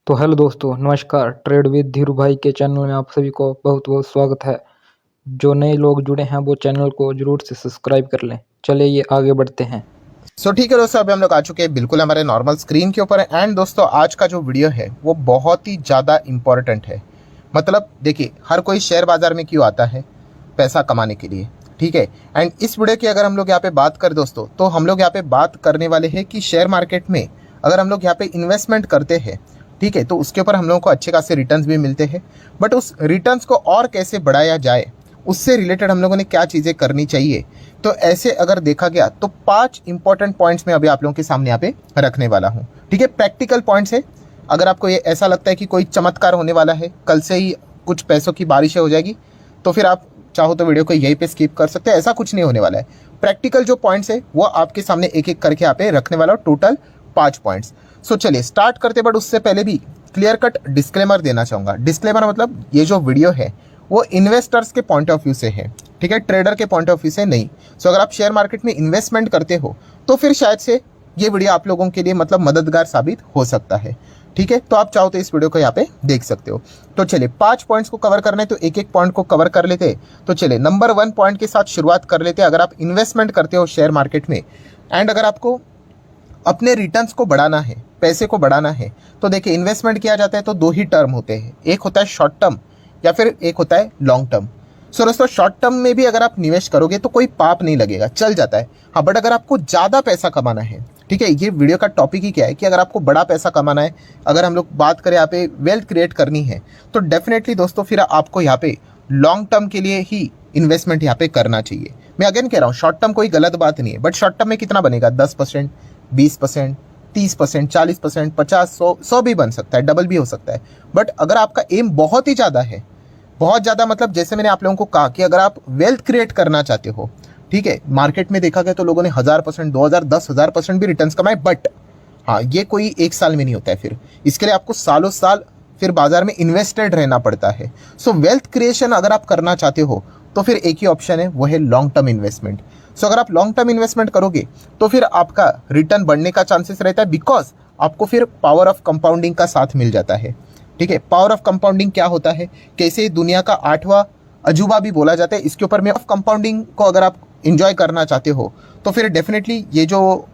तो हेलो दोस्तों, नमस्कार। ट्रेड विद धीरू भाई के चैनल में आप सभी को बहुत बहुत स्वागत है। जो नए लोग जुड़े हैं वो चैनल को जरूर से सब्सक्राइब कर लें। चलिए ये आगे बढ़ते हैं। ठीक है दोस्तों, अभी हम लोग आ चुके हैं बिल्कुल हमारे नॉर्मल स्क्रीन के ऊपर। एंड दोस्तों, आज का जो वीडियो है वो बहुत ही ज़्यादा इंपॉर्टेंट है। मतलब देखिए, हर कोई शेयर बाजार में क्यों आता है? पैसा कमाने के लिए, ठीक है। एंड इस वीडियो की अगर हम लोग यहाँ पे बात करें दोस्तों, तो हम लोग यहाँ पे बात करने वाले हैं कि शेयर मार्केट में अगर हम लोग यहाँ पे इन्वेस्टमेंट करते हैं, ठीक है, तो उसके ऊपर हम लोगों को अच्छे खासे रिटर्न्स भी मिलते हैं। बट उस रिटर्न्स को और कैसे बढ़ाया जाए, उससे रिलेटेड हम लोगों ने क्या चीज़ें करनी चाहिए, तो ऐसे अगर देखा गया तो 5 इंपॉर्टेंट पॉइंट्स में अभी आप लोगों के सामने यहाँ पे रखने वाला हूँ, ठीक है। प्रैक्टिकल पॉइंट्स है। अगर आपको ये ऐसा लगता है कि कोई चमत्कार होने वाला है, कल से ही कुछ पैसों की बारिशें हो जाएगी, तो फिर आप चाहो तो वीडियो को यहीं पे स्किप कर सकते हैं। ऐसा कुछ नहीं होने वाला है। प्रैक्टिकल जो पॉइंट्स है वो आपके सामने एक एक करके यहाँ पे रखने वाला हूँ, टोटल 5 पॉइंट्स। सो चलिए स्टार्ट करते। बट उससे पहले भी क्लियर कट डिस्क्लेमर देना चाहूँगा। डिस्क्लेमर मतलब ये जो वीडियो है वो इन्वेस्टर्स के पॉइंट ऑफ व्यू से है, ठीक है, ट्रेडर के पॉइंट ऑफ व्यू से नहीं। सो अगर आप शेयर मार्केट में इन्वेस्टमेंट करते हो तो फिर शायद से ये वीडियो आप लोगों के लिए मतलब मददगार साबित हो सकता है, ठीक है। तो आप चाहो तो इस वीडियो को यहाँ पे देख सकते हो। तो चलिए 5 पॉइंट्स को कवर करना है, तो एक एक पॉइंट को कवर कर लेते हैं। तो चलिए नंबर 1 पॉइंट के साथ शुरुआत कर लेते हैं। अगर आप इन्वेस्टमेंट करते हो शेयर मार्केट में एंड अगर आपको अपने रिटर्न्स को बढ़ाना है, पैसे को बढ़ाना है, तो देखिए इन्वेस्टमेंट किया जाता है तो 2 ही टर्म होते हैं। एक होता है शॉर्ट टर्म या फिर एक होता है लॉन्ग टर्म। सो दोस्तों, शॉर्ट टर्म में भी अगर आप निवेश करोगे तो कोई पाप नहीं लगेगा, चल जाता है। हाँ, बट अगर आपको ज़्यादा पैसा कमाना है, ठीक है, ये वीडियो का टॉपिक ही क्या है कि अगर आपको बड़ा पैसा कमाना है, अगर हम लोग बात करें यहाँ पे वेल्थ क्रिएट करनी है, तो डेफिनेटली दोस्तों फिर आपको यहाँ पे लॉन्ग टर्म के लिए ही इन्वेस्टमेंट यहाँ पे करना चाहिए। मैं अगेन कह रहा हूँ, शॉर्ट टर्म कोई गलत बात नहीं है, बट शॉर्ट टर्म में कितना बनेगा? 10%, 20%, 30%, 40%, 50, 100 भी बन सकता है, डबल भी हो सकता है। बट अगर आपका एम बहुत ही ज़्यादा है, बहुत ज़्यादा, मतलब जैसे मैंने आप लोगों को कहा कि अगर आप वेल्थ क्रिएट करना चाहते हो, ठीक है, मार्केट में देखा गया तो लोगों ने 1000%, 2000, 10,000% भी रिटर्न्स कमाए। बट हाँ, ये कोई एक साल में नहीं होता है। फिर इसके लिए आपको सालों साल फिर बाजार में इन्वेस्टेड रहना पड़ता है। सो वेल्थ क्रिएशन अगर आप करना चाहते हो तो फिर एक ही ऑप्शन है, वो है लॉन्ग टर्म इन्वेस्टमेंट। सो अगर आप लॉन्ग टर्म इन्वेस्टमेंट करोगे तो फिर आपका रिटर्न बढ़ने का चांसेस रहता है, बिकॉज आपको फिर पावर ऑफ कंपाउंडिंग का साथ मिल जाता है, ठीक है। पावर ऑफ कंपाउंडिंग क्या होता है, कैसे दुनिया का 8वां अजूबा भी बोला जाता है इसके ऊपर में। ऑफ कंपाउंडिंग को अगर आप इंजॉय करना चाहते हो तो फिर डेफिनेटली ये जो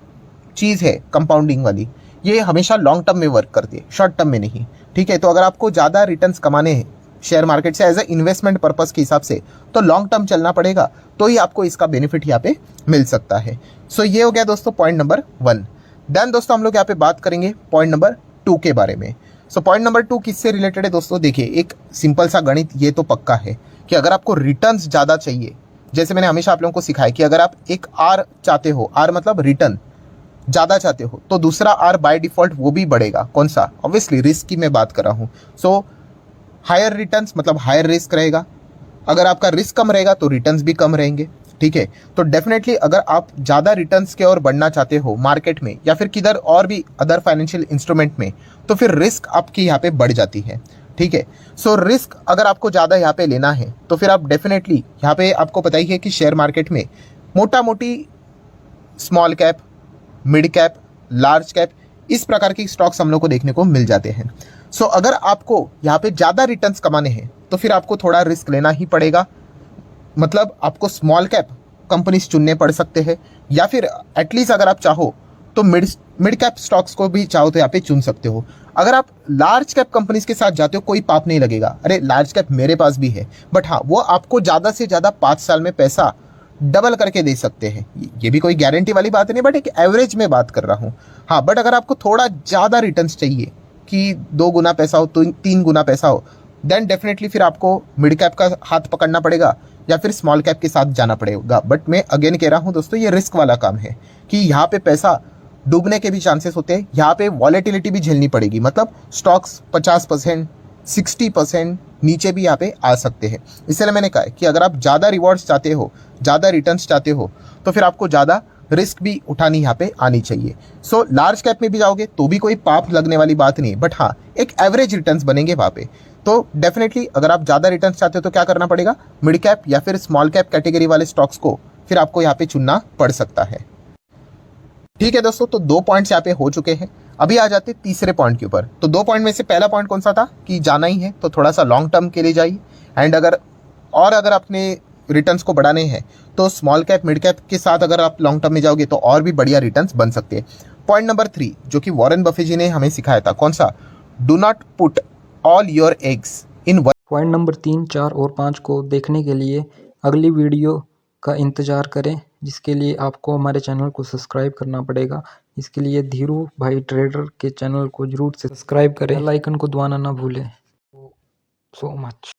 चीज़ है कंपाउंडिंग वाली, ये हमेशा लॉन्ग टर्म में वर्क करती है, शॉर्ट टर्म में नहीं, ठीक है। तो अगर आपको ज़्यादा रिटर्न्स कमाने हैं शेयर मार्केट से एज ए इन्वेस्टमेंट पर्पस के हिसाब से, तो लॉन्ग टर्म चलना पड़ेगा, तो ही आपको इसका बेनिफिट यहाँ पे मिल सकता है। सो ये हो गया दोस्तों पॉइंट नंबर 1। देन दोस्तों हम लोग यहाँ पे बात करेंगे पॉइंट नंबर 2 के बारे में। सो पॉइंट नंबर 2 किससे रिलेटेड है दोस्तों? देखिए, एक सिंपल सा गणित ये तो पक्का है कि अगर आपको रिटर्न्स ज़्यादा चाहिए, जैसे मैंने हमेशा आप लोगों को सिखाया कि अगर आप एक आर चाहते हो, आर मतलब रिटर्न ज़्यादा चाहते हो, तो दूसरा आर बाय डिफॉल्ट वो भी बढ़ेगा। कौन सा? ऑब्वियसली रिस्क की मैं बात कर रहा हूँ। सो हायर रिटर्न्स मतलब हायर रिस्क रहेगा। अगर आपका रिस्क कम रहेगा तो रिटर्न्स भी कम रहेंगे, ठीक है। तो डेफिनेटली अगर आप ज़्यादा रिटर्न्स की ओर बढ़ना चाहते हो मार्केट में या फिर किधर और भी अदर फाइनेंशियल इंस्ट्रूमेंट में, तो फिर रिस्क आपकी यहाँ पे बढ़ जाती है, ठीक है। सो रिस्क अगर आपको ज़्यादा यहाँ पे लेना है तो फिर आप डेफिनेटली यहाँ पे आपको पता ही है कि शेयर मार्केट में मोटा मोटी small cap, mid cap, large cap, इस प्रकार की स्टॉक्स हम लोग को देखने को मिल जाते हैं। सो अगर आपको यहाँ पे ज़्यादा रिटर्न्स कमाने हैं तो फिर आपको थोड़ा रिस्क लेना ही पड़ेगा। मतलब आपको स्मॉल कैप कंपनीज चुनने पड़ सकते हैं, या फिर एटलीस्ट अगर आप चाहो तो मिड कैप स्टॉक्स को भी चाहो तो यहाँ पे चुन सकते हो। अगर आप लार्ज कैप कंपनीज के साथ जाते हो कोई पाप नहीं लगेगा, अरे लार्ज कैप मेरे पास भी है, बट हाँ, वो आपको ज़्यादा से ज़्यादा 5 साल में पैसा डबल करके दे सकते हैं। ये भी कोई गारंटी वाली बात नहीं, बट एक एवरेज में बात कर रहा हूँ। हाँ, बट अगर आपको थोड़ा ज़्यादा रिटर्न्स चाहिए कि 2 गुना पैसा हो, 3 गुना पैसा हो, देन डेफिनेटली फिर आपको मिड कैप का हाथ पकड़ना पड़ेगा या फिर स्मॉल कैप के साथ जाना पड़ेगा। बट मैं अगेन कह रहा हूँ दोस्तों, ये रिस्क वाला काम है कि यहाँ पे पैसा डूबने के भी चांसेस होते हैं, यहाँ पे वॉलेटिलिटी भी झेलनी पड़ेगी। मतलब स्टॉक्स 50%, 60% नीचे भी यहाँ पे आ सकते हैं। इसलिए मैंने कहा कि अगर आप ज़्यादा रिवॉर्ड्स चाहते हो, ज़्यादा रिटर्न्स चाहते हो, तो फिर आपको ज़्यादा रिस्क भी उठानी यहाँ पे आनी चाहिए। सो लार्ज कैप में भी जाओगे तो भी कोई पाप लगने वाली बात नहीं है, बट हाँ, एक एवरेज रिटर्न्स बनेंगे वहाँ पे। तो डेफिनेटली अगर आप ज़्यादा रिटर्न्स चाहते हो तो क्या करना पड़ेगा? मिड कैप या फिर स्मॉल कैप कैटेगरी वाले स्टॉक्स को फिर आपको यहाँ पे चुनना पड़ सकता है, ठीक है दोस्तों। तो 2 पॉइंट्स यहाँ पे हो चुके हैं। अभी आ जाते तीसरे पॉइंट के ऊपर। तो 2 पॉइंट में से पहला पॉइंट कौन सा था कि जाना ही है तो थोड़ा सा लॉन्ग टर्म के लिए जाइए, एंड अगर अपने रिटर्न्स को बढ़ाने हैं तो स्मॉल कैप मिड कैप के साथ अगर आप लॉन्ग टर्म में जाओगे तो और भी बढ़िया रिटर्न्स बन सकते हैं। पॉइंट नंबर 3 जो कि वॉरेन बफे जी ने हमें सिखाया था, कौन सा? Do not put all your eggs in one. Point number 3, 4 और 5 को देखने के लिए अगली वीडियो का इंतज़ार करें, जिसके लिए आपको हमारे चैनल को सब्सक्राइब करना पड़ेगा। इसके लिए धीरू भाई ट्रेडर के चैनल को जरूर से सब्सक्राइब करें, बेल आइकन को दबाना ना भूलें। So much.